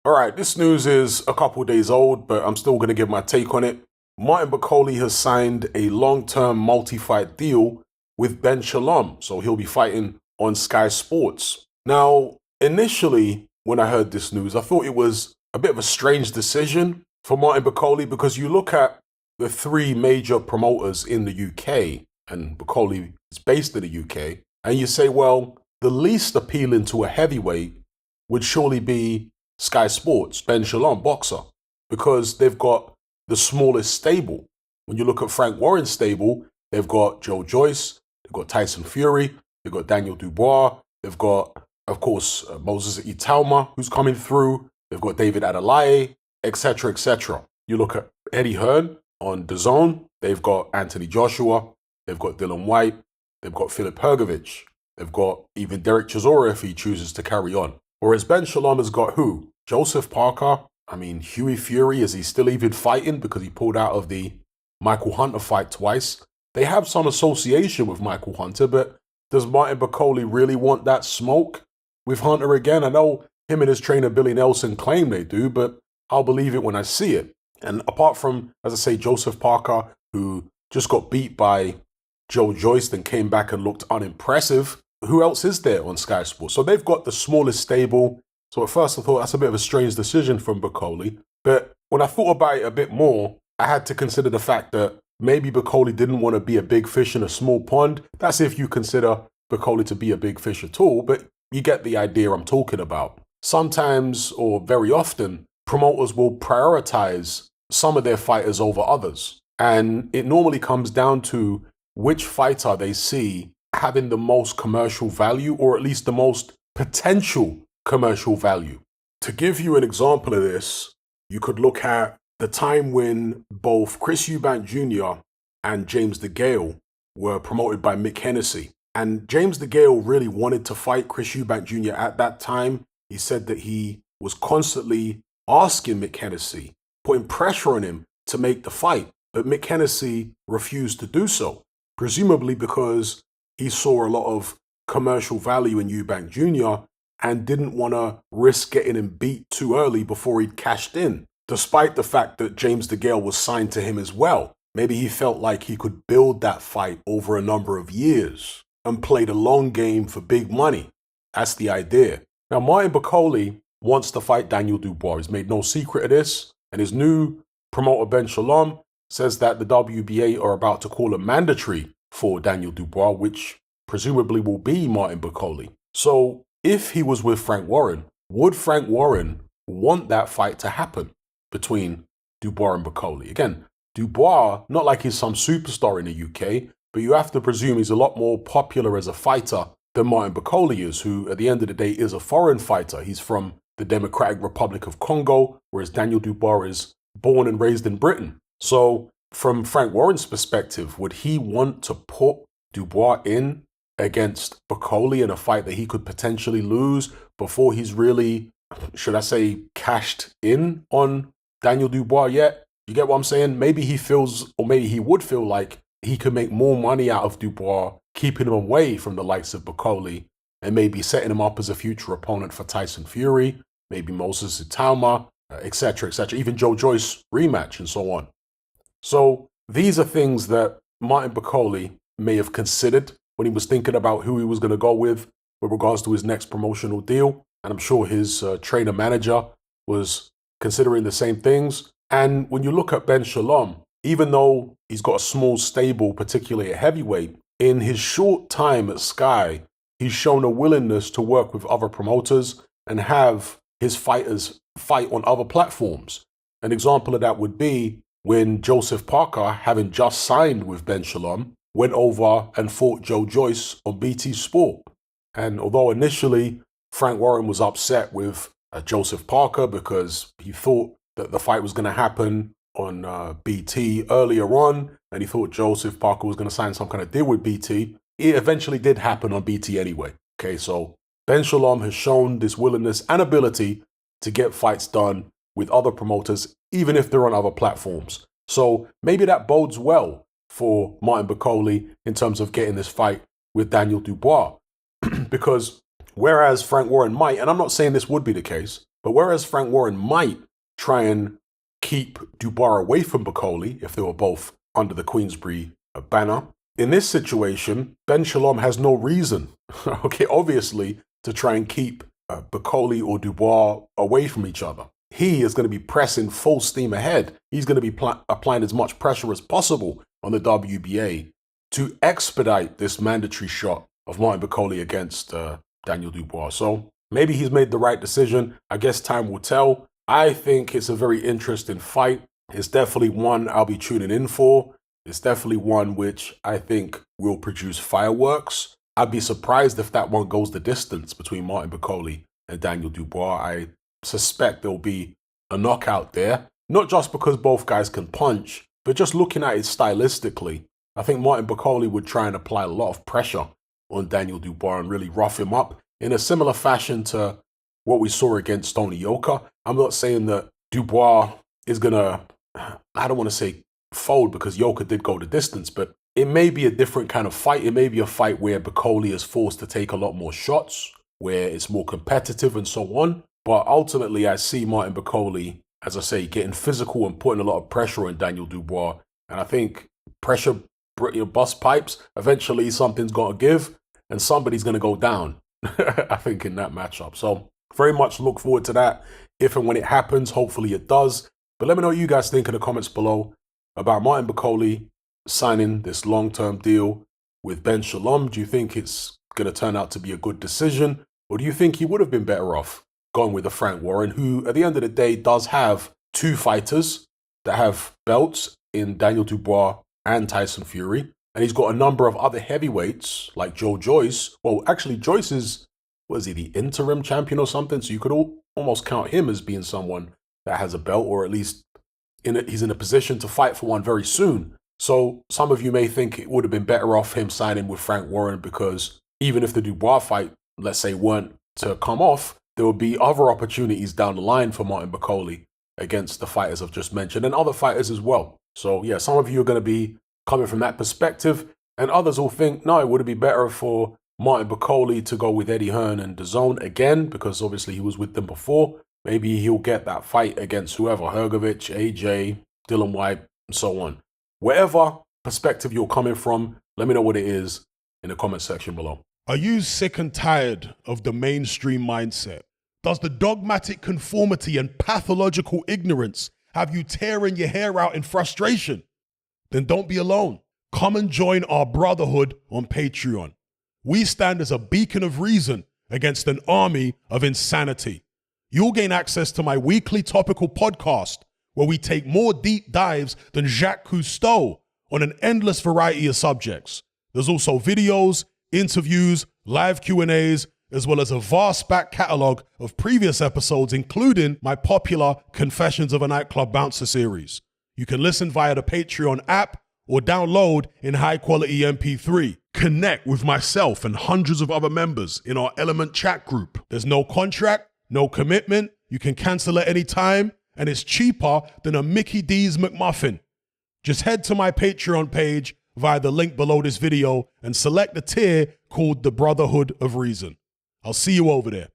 All right, this news is a couple days old, but I'm still going to give my take on it. Martin Bakole has signed a long-term multi-fight deal with Ben Shalom, so he'll be fighting on Sky Sports. Now, initially, when I heard this news, I thought it was a bit of a strange decision for Martin Bakole because you look at the three major promoters in the UK, and Bakole is based in the UK, and you say, well, the least appealing to a heavyweight would surely be Sky Sports, Ben Shalom, boxer, because they've got the smallest stable. When you look at Frank Warren's stable, they've got Joe Joyce, they've got Tyson Fury, they've got Daniel Dubois, they've got, of course, Moses Italma, who's coming through, they've got David Adelaide, etc., etc. You look at Eddie Hearn on DAZN, they've got Anthony Joshua, they've got Dylan White, they've got Filip Hrgovic, they've got even Derek Chisora if he chooses to carry on. Whereas Ben Shalom has got who? Joseph Parker. I mean, Hughie Fury, is he still even fighting because he pulled out of the Michael Hunter fight twice? They have some association with Michael Hunter, but does Martin Bakole really want that smoke with Hunter again? I know him and his trainer Billy Nelson claim they do, but I'll believe it when I see it. And apart from, as I say, Joseph Parker, who just got beat by Joe Joyce and came back and looked unimpressive, who else is there on Sky Sports? So they've got the smallest stable. So at first I thought that's a bit of a strange decision from Bakole. But when I thought about it a bit more, I had to consider the fact that maybe Bakole didn't want to be a big fish in a small pond. That's if you consider Bakole to be a big fish at all, but you get the idea I'm talking about. Sometimes, or very often, promoters will prioritize some of their fighters over others. And it normally comes down to which fighter they see having the most commercial value, or at least the most potential commercial value. To give you an example of this, you could look at the time when both Chris Eubank Jr. and James DeGale were promoted by Mick Hennessy. And James DeGale really wanted to fight Chris Eubank Jr. at that time. He said that he was constantly asking Mick Hennessy, putting pressure on him to make the fight, but Mick Hennessy refused to do so, presumably because he saw a lot of commercial value in Eubank Jr. and didn't want to risk getting him beat too early before he'd cashed in, despite the fact that James DeGale was signed to him as well. Maybe he felt like he could build that fight over a number of years and play the long game for big money. That's the idea. Now, Martin Bakole wants to fight Daniel Dubois. He's made no secret of this, and his new promoter, Ben Shalom, says that the WBA are about to call it mandatory for Daniel Dubois, which presumably will be Martin Bakole. So if he was with Frank Warren, would Frank Warren want that fight to happen between Dubois and Bakole? Again, Dubois, not like he's some superstar in the UK, but you have to presume he's a lot more popular as a fighter than Martin Bakole is, who at the end of the day is a foreign fighter. He's from the Democratic Republic of Congo, whereas Daniel Dubois is born and raised in Britain. So from Frank Warren's perspective, would he want to put Dubois in against Bakole in a fight that he could potentially lose before he's really, should I say, cashed in on Daniel Dubois yet? You get what I'm saying? Maybe he feels, or maybe he would feel like he could make more money out of Dubois, keeping him away from the likes of Bakole, and maybe setting him up as a future opponent for Tyson Fury, maybe Moses Italma, etc., etc., even Joe Joyce rematch and so on. So these are things that Martin Bakole may have considered when he was thinking about who he was going to go with regards to his next promotional deal. And I'm sure his trainer manager was considering the same things. And when you look at Ben Shalom, even though he's got a small stable, particularly at heavyweight, in his short time at Sky, he's shown a willingness to work with other promoters and have his fighters fight on other platforms. An example of that would be when Joseph Parker, having just signed with Ben Shalom, went over and fought Joe Joyce on BT Sport. And although initially Frank Warren was upset with Joseph Parker because he thought that the fight was going to happen on BT earlier on, and he thought Joseph Parker was going to sign some kind of deal with BT, it eventually did happen on BT anyway. Okay, so Ben Shalom has shown this willingness and ability to get fights done with other promoters, even if they're on other platforms. So maybe that bodes well for Martin Bakole in terms of getting this fight with Daniel Dubois. Because whereas Frank Warren might, and I'm not saying this would be the case, But whereas Frank Warren might try and keep Dubois away from Bakole if they were both under the Queensberry banner, in this situation, Ben Shalom has no reason, okay, obviously, to try and keep Bakole or Dubois away from each other. He is going to be pressing full steam ahead. He's going to be applying as much pressure as possible on the WBA to expedite this mandatory shot of Martin Bakole against Daniel Dubois. So maybe he's made the right decision. I guess time will tell. I think it's a very interesting fight. It's definitely one I'll be tuning in for. It's definitely one which I think will produce fireworks. I'd be surprised if that one goes the distance between Martin Bakole and Daniel Dubois. I suspect there'll be a knockout there, not just because both guys can punch, but just looking at it stylistically. I think Martin Bakole would try and apply a lot of pressure on Daniel Dubois and really rough him up in a similar fashion to what we saw against Tony Yoka. I'm not saying that Dubois is going to, I don't want to say fold because Yoka did go the distance, but it may be a different kind of fight. It may be a fight where Bakole is forced to take a lot more shots, where it's more competitive and so on. But ultimately, I see Martin Bakole, as I say, getting physical and putting a lot of pressure on Daniel Dubois. And I think pressure bust pipes. Eventually, something's got to give and somebody's going to go down, I think, in that matchup. So very much look forward to that. If and when it happens, hopefully it does. But let me know what you guys think in the comments below about Martin Bakole signing this long-term deal with Ben Shalom. Do you think it's going to turn out to be a good decision? Or do you think he would have been better off going with a Frank Warren, who at the end of the day does have two fighters that have belts in Daniel Dubois and Tyson Fury. And he's got a number of other heavyweights like Joe Joyce. Well, actually, Joyce is, was he the interim champion or something? So you could almost count him as being someone that has a belt, or at least he's in a position to fight for one very soon. So some of you may think it would have been better off him signing with Frank Warren, because even if the Dubois fight, let's say, weren't to come off, there would be other opportunities down the line for Martin Bakole against the fighters I've just mentioned and other fighters as well. So yeah, some of you are going to be coming from that perspective, and others will think, no, it would be better for Martin Bakole to go with Eddie Hearn and DAZN again, because obviously he was with them before. Maybe he'll get that fight against whoever, Hrgovic, AJ, Dylan White, and so on. Whatever perspective you're coming from, let me know what it is in the comment section below. Are you sick and tired of the mainstream mindset? Does the dogmatic conformity and pathological ignorance have you tearing your hair out in frustration? Then don't be alone. Come and join our brotherhood on Patreon. We stand as a beacon of reason against an army of insanity. You'll gain access to my weekly topical podcast, where we take more deep dives than Jacques Cousteau on an endless variety of subjects. There's also videos, interviews, live Q&As, as well as a vast back catalogue of previous episodes, including my popular Confessions of a Nightclub Bouncer series. You can listen via the Patreon app or download in high-quality MP3. Connect with myself and hundreds of other members in our Element chat group. There's no contract, no commitment, you can cancel at any time, and it's cheaper than a Mickey D's McMuffin. Just head to my Patreon page via the link below this video and select the tier called the Brotherhood of Reason. I'll see you over there.